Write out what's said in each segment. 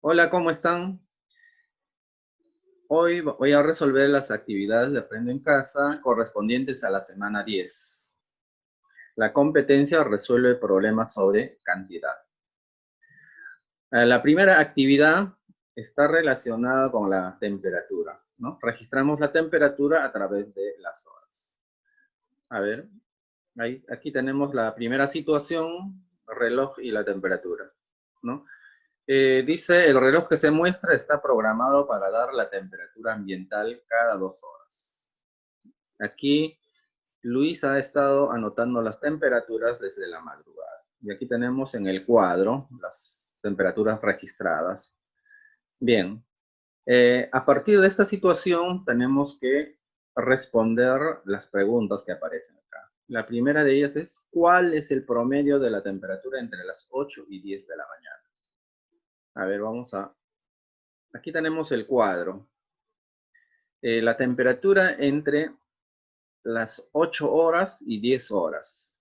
Hola, ¿cómo están? Hoy voy a resolver las actividades de Aprendo en Casa correspondientes a la semana 10. La competencia resuelve problemas sobre cantidad. La primera actividad está relacionada con la temperatura, ¿no? Registramos la temperatura a través de las horas. A ver, aquí tenemos la primera situación, reloj y la temperatura, ¿no? Dice, el reloj que se muestra está programado para dar la temperatura ambiental cada 2 horas. Aquí Luis ha estado anotando las temperaturas desde la madrugada. Y aquí tenemos en el cuadro las temperaturas registradas. Bien, a partir de esta situación tenemos que responder las preguntas que aparecen acá. La primera de ellas es, ¿cuál es el promedio de la temperatura entre las 8 y 10 de la mañana? A ver, aquí tenemos el cuadro. La temperatura entre las 8 horas y 10 horas.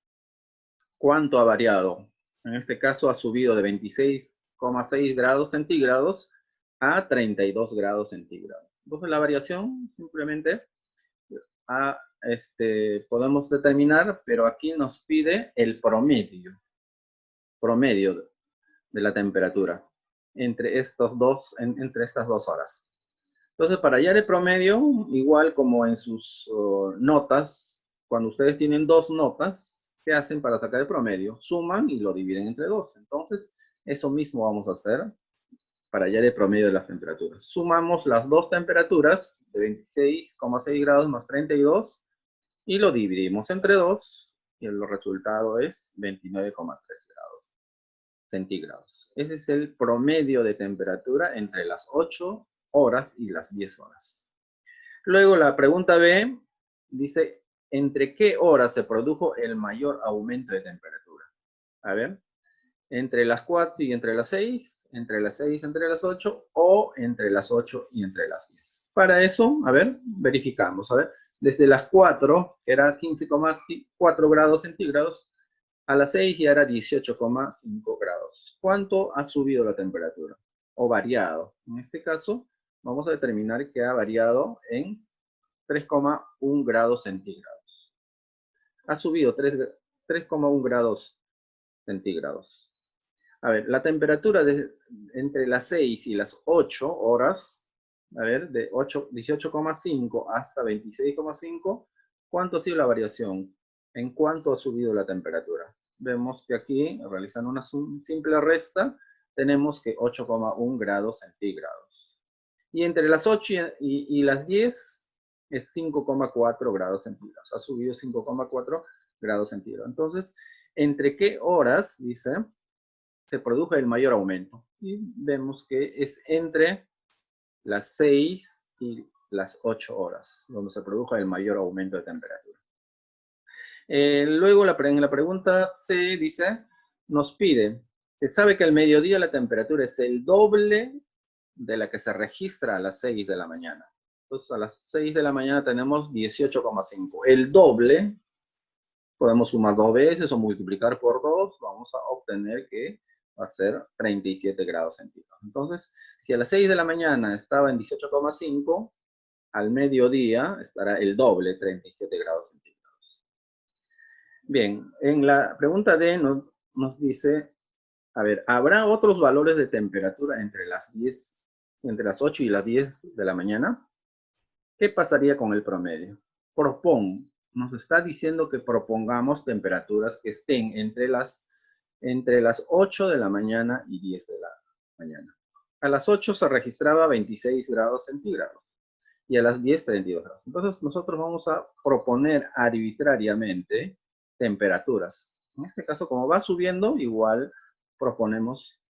¿Cuánto ha variado? En este caso ha subido de 26,6 grados centígrados a 32 grados centígrados. Entonces la variación simplemente podemos determinar, pero aquí nos pide el promedio de la temperatura entre estas dos horas. Entonces, para hallar el promedio, igual como en sus notas, cuando ustedes tienen dos notas, ¿qué hacen para sacar el promedio? Suman y lo dividen entre dos. Entonces, eso mismo vamos a hacer para hallar el promedio de las temperaturas. Sumamos las dos temperaturas de 26,6 grados más 32 y lo dividimos entre 2 y el resultado es 29,3 grados centígrados. Ese es el promedio de temperatura entre las 8 horas y las 10 horas. Luego la pregunta B dice, ¿entre qué horas se produjo el mayor aumento de temperatura? A ver, entre las 4 y entre las 6, entre las 6 y entre las 8 o entre las 8 y entre las 10. Para eso, a ver, verificamos. A ver, desde las 4, que era 15,4 grados centígrados, a las 6 ya era 18,5 grados. ¿Cuánto ha subido la temperatura? O variado. En este caso, vamos a determinar que ha variado en 3,1 grados centígrados. Ha subido 3,1 grados centígrados. A ver, la temperatura entre las 6 y las 8 horas, a ver, de 18,5 hasta 26,5, ¿cuánto ha sido la variación? ¿En cuánto ha subido la temperatura? Vemos que aquí, realizando una simple resta, tenemos que 8,1 grados centígrados. Y entre las 8 y las 10 es 5,4 grados centígrados. Ha subido 5,4 grados centígrados. Entonces, ¿entre qué horas, dice, se produjo el mayor aumento? Y vemos que es entre las 6 y las 8 horas, donde se produjo el mayor aumento de temperatura. Luego, en la pregunta C dice, nos pide, se sabe que al mediodía la temperatura es el doble de la que se registra a las 6 de la mañana. Entonces, a las 6 de la mañana tenemos 18,5. El doble, podemos sumar dos veces o multiplicar por 2, vamos a obtener que va a ser 37 grados centígrados. Entonces, si a las 6 de la mañana estaba en 18,5, al mediodía estará el doble, 37 grados centígrados. Bien, en la pregunta D nos dice, a ver, ¿habrá otros valores de temperatura entre las 8 y las 10 de la mañana? ¿Qué pasaría con el promedio? Nos está diciendo que propongamos temperaturas que estén entre las 8 de la mañana y 10 de la mañana. A las 8 se registraba 26 grados centígrados y a las 10, 32 grados. Entonces nosotros vamos a proponer arbitrariamente temperaturas. En este caso, como va subiendo, igual proponemos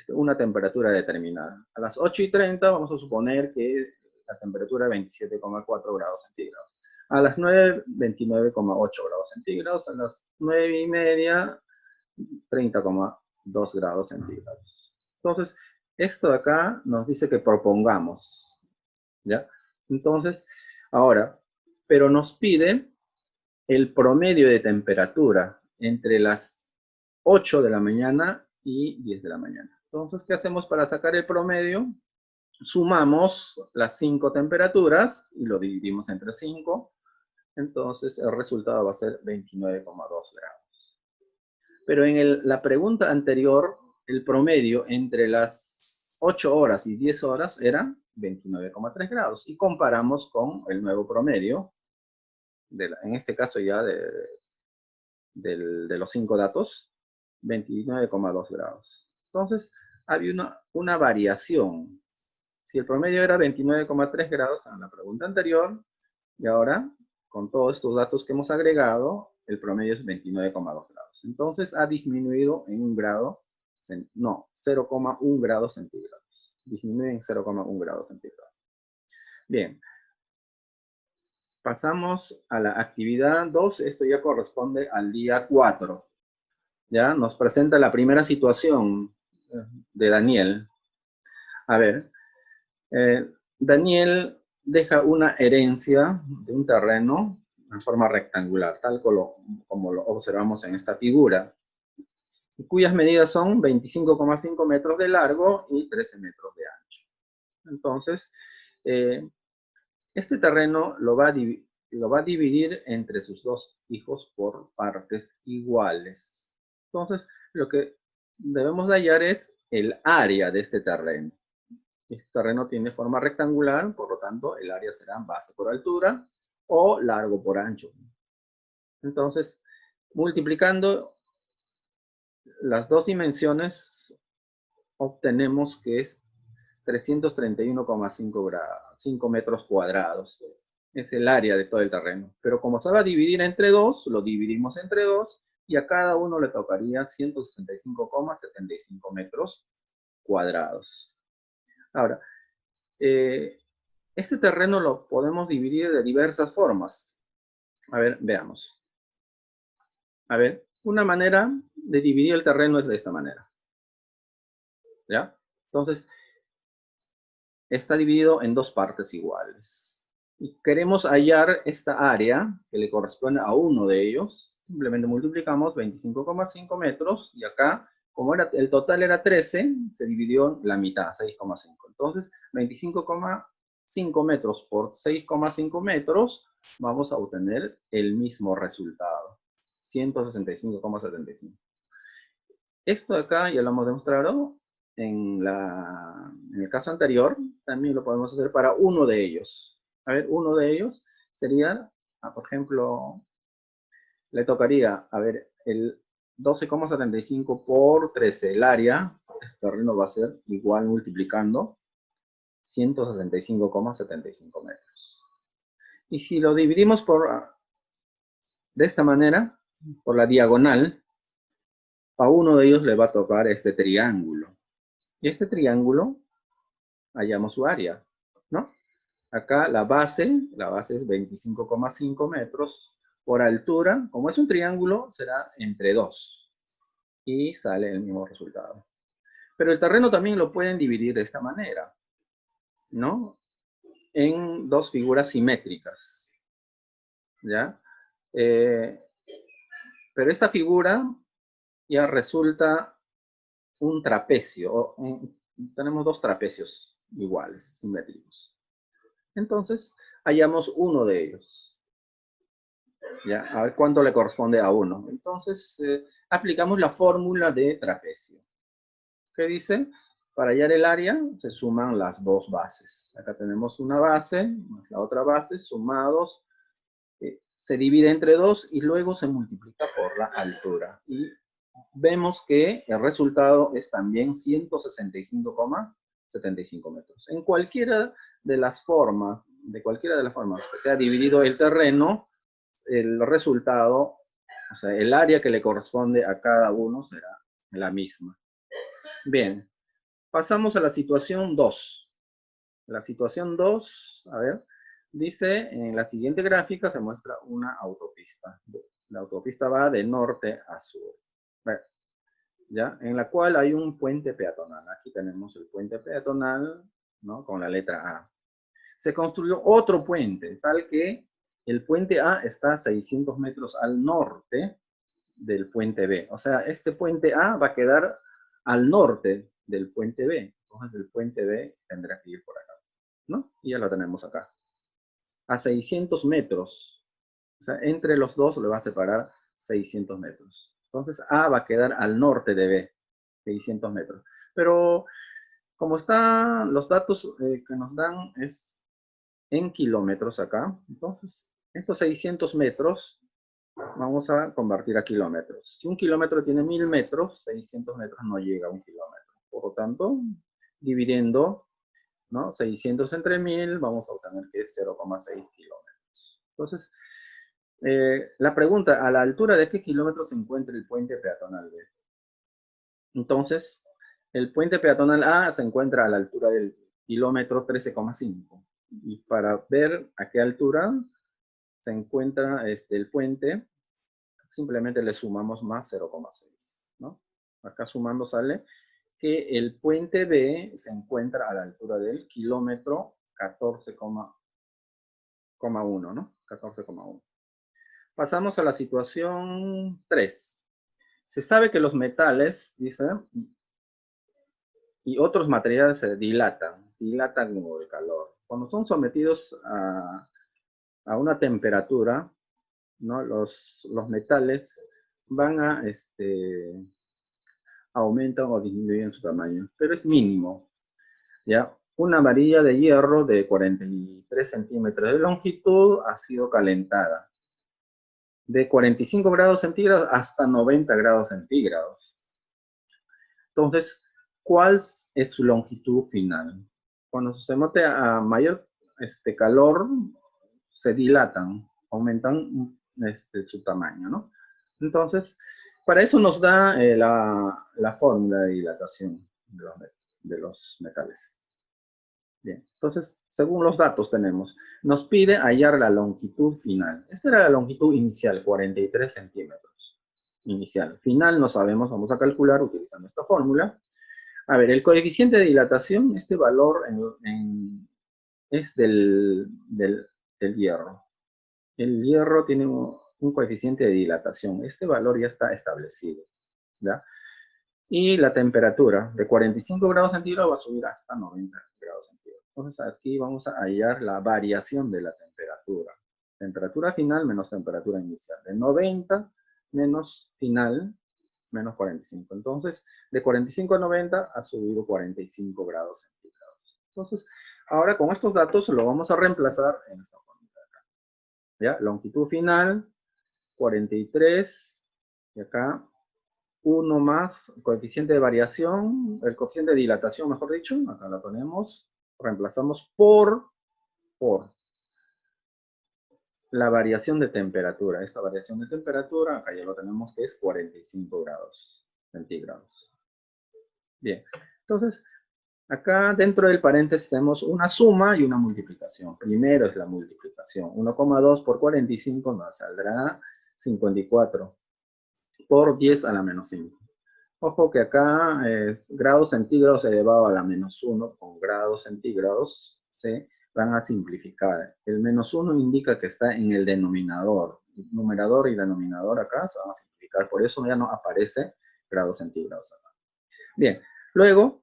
una temperatura determinada. A las 8:30 vamos a suponer que la temperatura es 27,4 grados centígrados. A las 9, 29,8 grados centígrados. A las 9:30, 30,2 grados centígrados. Entonces, esto de acá nos dice que propongamos, ¿ya? Entonces, ahora, pero nos pide el promedio de temperatura entre las 8 de la mañana y 10 de la mañana. Entonces, ¿qué hacemos para sacar el promedio? Sumamos las 5 temperaturas y lo dividimos entre 5. Entonces, el resultado va a ser 29,2 grados. Pero en la pregunta anterior, el promedio entre las 8 horas y 10 horas era 29,3 grados. Y comparamos con el nuevo promedio, en este caso ya de los 5 datos, 29,2 grados. Entonces, había una variación. Si el promedio era 29,3 grados en la pregunta anterior, y ahora, con todos estos datos que hemos agregado, el promedio es 29,2 grados. Entonces, ha disminuido en 1 grado, no, 0,1 grados centígrados. Disminuye en 0,1 grados centígrados. Bien. Pasamos a la actividad 2. Esto ya corresponde al día 4. Ya nos presenta la primera situación de Daniel. A ver, Daniel deja una herencia de un terreno en forma rectangular, tal como lo observamos en esta figura, cuyas medidas son 25,5 metros de largo y 13 metros de ancho. Entonces, este terreno lo va a dividir entre sus dos hijos por partes iguales. Entonces, lo que debemos de hallar es el área de este terreno. Este terreno tiene forma rectangular, por lo tanto, el área será base por altura o largo por ancho. Entonces, multiplicando las dos dimensiones, obtenemos que es 331,5 metros cuadrados. Es el área de todo el terreno. Pero como se va a dividir entre 2, lo dividimos entre 2 y a cada uno le tocaría 165,75 metros cuadrados. Ahora, este terreno lo podemos dividir de diversas formas. A ver, veamos. A ver, una manera de dividir el terreno es de esta manera. ¿Ya? Entonces, está dividido en dos partes iguales. Y queremos hallar esta área que le corresponde a uno de ellos. Simplemente multiplicamos 25,5 metros y acá, como el total era 13, se dividió la mitad, 6,5. Entonces, 25,5 metros por 6,5 metros, vamos a obtener el mismo resultado, 165,75. Esto de acá ya lo hemos demostrado en el caso anterior. También lo podemos hacer para uno de ellos. A ver, uno de ellos sería, por ejemplo, le tocaría, a ver, el 12,75 por 13. El área, este terreno va a ser igual multiplicando 165,75 metros. Y si lo dividimos de esta manera, por la diagonal, a uno de ellos le va a tocar este triángulo. Y este triángulo, hallamos su área, ¿no? Acá la base es 25,5 metros. Por altura, como es un triángulo, será entre 2. Y sale el mismo resultado. Pero el terreno también lo pueden dividir de esta manera, ¿no? En dos figuras simétricas, ¿ya? Pero esta figura ya resulta un trapecio. Tenemos dos trapecios iguales, simétricos. Entonces, hallamos uno de ellos. ¿Ya? A ver cuánto le corresponde a uno. Entonces, aplicamos la fórmula de trapecio. ¿Qué dice? Para hallar el área, se suman las dos bases. Acá tenemos una base, más la otra base, sumados. Se divide entre 2 y luego se multiplica por la altura. Y vemos que el resultado es también 165,75 metros. En cualquiera de las formas, que se ha dividido el terreno, el resultado, o sea, el área que le corresponde a cada uno será la misma. Bien, pasamos a la situación 2. La situación 2, a ver, dice, en la siguiente gráfica se muestra una autopista. La autopista va de norte a sur. ¿Ya? En la cual hay un puente peatonal. Aquí tenemos el puente peatonal, ¿no? Con la letra A. Se construyó otro puente, tal que el puente A está a 600 metros al norte del puente B. O sea, este puente A va a quedar al norte del puente B. Entonces el puente B tendrá que ir por acá, ¿no? Y ya lo tenemos acá. A 600 metros. O sea, entre los dos le va a separar 600 metros. Entonces A va a quedar al norte de B, 600 metros. Pero como están los datos que nos dan es en kilómetros acá, entonces estos 600 metros vamos a convertir a kilómetros. Si un kilómetro tiene 1000 metros, 600 metros no llega a un kilómetro. Por lo tanto, dividiendo, ¿no? 600 entre 1000, vamos a obtener que es 0,6 kilómetros. Entonces, la pregunta, ¿a la altura de qué kilómetro se encuentra el puente peatonal B? Entonces, el puente peatonal A se encuentra a la altura del kilómetro 13,5. Y para ver a qué altura se encuentra el puente, simplemente le sumamos más 0,6, ¿no? Acá sumando sale que el puente B se encuentra a la altura del kilómetro 14,1, ¿no? 14,1. Pasamos a la situación 3. Se sabe que los metales, dice, y otros materiales se dilatan con el calor. Cuando son sometidos a una temperatura, ¿no? Los metales van a aumentan o disminuyen su tamaño, pero es mínimo, ¿ya? Una varilla de hierro de 43 centímetros de longitud ha sido calentada de 45 grados centígrados hasta 90 grados centígrados. Entonces, ¿cuál es su longitud final? Cuando se somete a mayor calor, se dilatan, aumentan su tamaño, ¿no? Entonces, para eso nos da la fórmula de dilatación de los metales. Bien, entonces, según los datos tenemos, nos pide hallar la longitud final. Esta era la longitud inicial, 43 centímetros. Inicial. Final no sabemos, vamos a calcular utilizando esta fórmula. A ver, el coeficiente de dilatación, este valor es del hierro. El hierro tiene un coeficiente de dilatación. Este valor ya está establecido, ¿ya? Y la temperatura de 45 grados centígrados va a subir hasta 90 grados centígrados. Entonces aquí vamos a hallar la variación de la temperatura. Temperatura final menos temperatura inicial. De 90 menos final menos 45. Entonces, de 45 a 90 ha subido 45 grados centígrados. Entonces, ahora con estos datos lo vamos a reemplazar en esta fórmula de acá. ¿Ya? Longitud final, 43, y acá 1 más coeficiente de variación, el coeficiente de dilatación, mejor dicho, acá la ponemos, reemplazamos por la variación de temperatura. Esta variación de temperatura, acá ya lo tenemos que es 45 grados centígrados. Bien, entonces, acá dentro del paréntesis tenemos una suma y una multiplicación. Primero es la multiplicación. 1,2 por 45 nos saldrá 54 por 10 a la menos 5. Ojo que acá es grados centígrados elevado a la menos 1 con grados centígrados se van a simplificar. El menos 1 indica que está en el denominador. Numerador y denominador acá se van a simplificar. Por eso ya no aparece grados centígrados acá. Bien, luego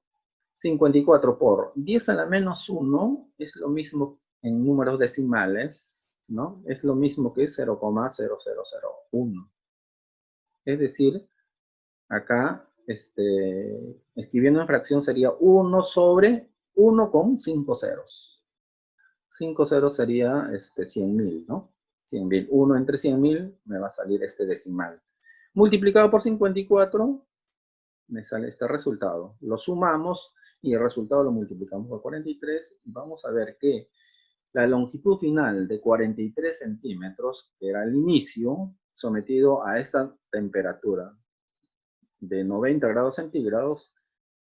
54 por 10 a la menos 1 es lo mismo en números decimales, ¿no? Es lo mismo que 0,0001. Es decir, acá, escribiendo en fracción sería 1 sobre 1 con 5 ceros. 5 ceros sería 100.000, ¿no? 100.000. 1 entre 100.000 me va a salir este decimal. Multiplicado por 54, me sale este resultado. Lo sumamos y el resultado lo multiplicamos por 43 y vamos a ver que la longitud final de 43 centímetros, que era el inicio, sometido a esta temperatura de 90 grados centígrados,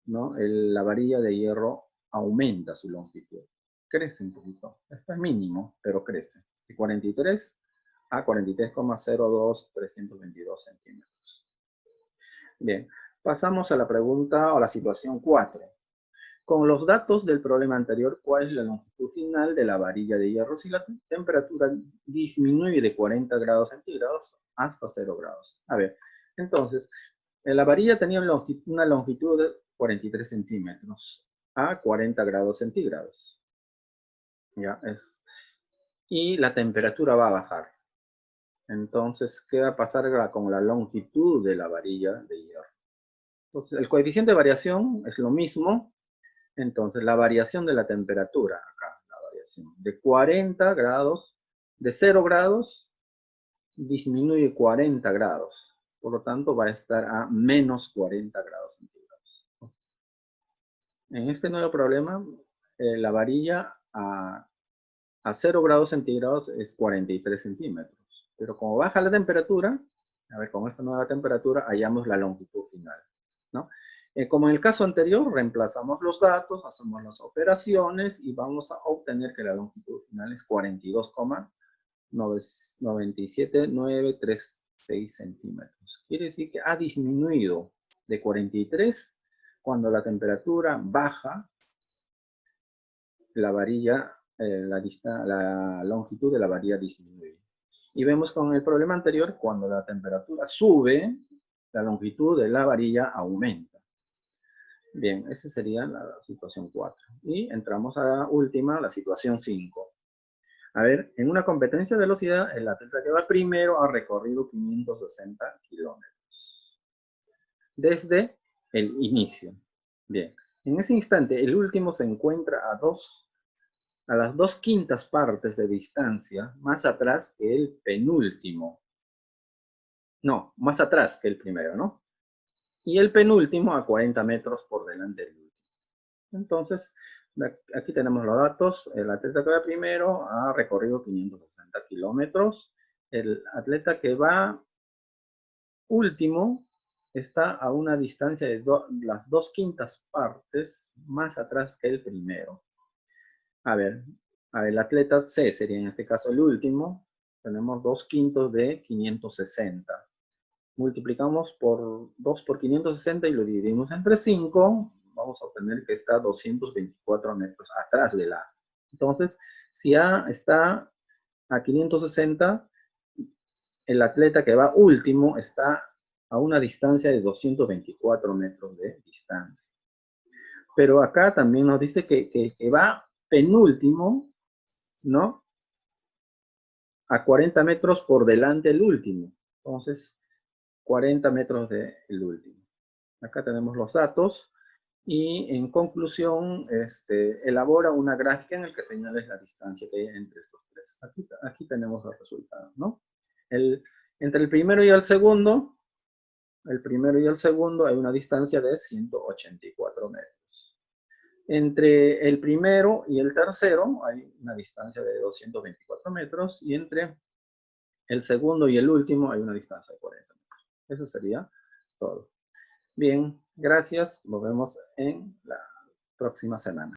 ¿no? La varilla de hierro aumenta su longitud. Crece un poquito. Esto es mínimo, pero crece. De 43 a 43,02322 centímetros. Bien, pasamos a la pregunta o la situación 4. Con los datos del problema anterior, ¿cuál es la longitud final de la varilla de hierro si la temperatura disminuye de 40 grados centígrados hasta 0 grados? A ver, entonces, la varilla tenía una longitud 43 centímetros a 40 grados centígrados. Ya es. Y la temperatura va a bajar. Entonces, ¿qué va a pasar con la longitud de la varilla de hierro? Entonces, el coeficiente de variación es lo mismo. Entonces, la variación de la temperatura, acá, la variación de 40 grados, de 0 grados, disminuye 40 grados. Por lo tanto, va a estar a menos 40 grados centígrados. En este nuevo problema, la varilla a 0 grados centígrados es 43 centímetros. Pero como baja la temperatura, a ver, con esta nueva temperatura hallamos la longitud final, ¿no? Como en el caso anterior, reemplazamos los datos, hacemos las operaciones y vamos a obtener que la longitud final es 42,97936 centímetros. Quiere decir que ha disminuido de 43 cuando la temperatura baja, la varilla, la longitud de la varilla disminuye. Y vemos con el problema anterior, cuando la temperatura sube, la longitud de la varilla aumenta. Bien, esa sería la situación 4. Y entramos a la última, la situación 5. A ver, en una competencia de velocidad, el atleta que va primero ha recorrido 560 kilómetros. Desde el inicio. Bien, en ese instante, el último se encuentra a las 2/5 partes de distancia más atrás que el penúltimo. No, más atrás que el primero, ¿no? Y el penúltimo a 40 metros por delante del último. Entonces, aquí tenemos los datos. El atleta que va primero ha recorrido 560 kilómetros. El atleta que va último está a una distancia de las 2/5 partes más atrás que el primero. A ver, el atleta C sería en este caso el último. Tenemos 2/5 de 560. Multiplicamos por 2 por 560 y lo dividimos entre 5. Vamos a obtener que está 224 metros atrás de la A. Entonces, si A está a 560, el atleta que va último está a una distancia de 224 metros de distancia. Pero acá también nos dice que va penúltimo, ¿no? A 40 metros por delante del último. Entonces, 40 metros del último. Acá tenemos los datos y en conclusión, elabora una gráfica en la que señales la distancia que hay entre estos tres. Aquí tenemos los resultados, ¿no? Entre el primero y el segundo hay una distancia de 184 metros. Entre el primero y el tercero hay una distancia de 224 metros y entre el segundo y el último hay una distancia de 40 metros. Eso sería todo. Bien, gracias. Nos vemos en la próxima semana.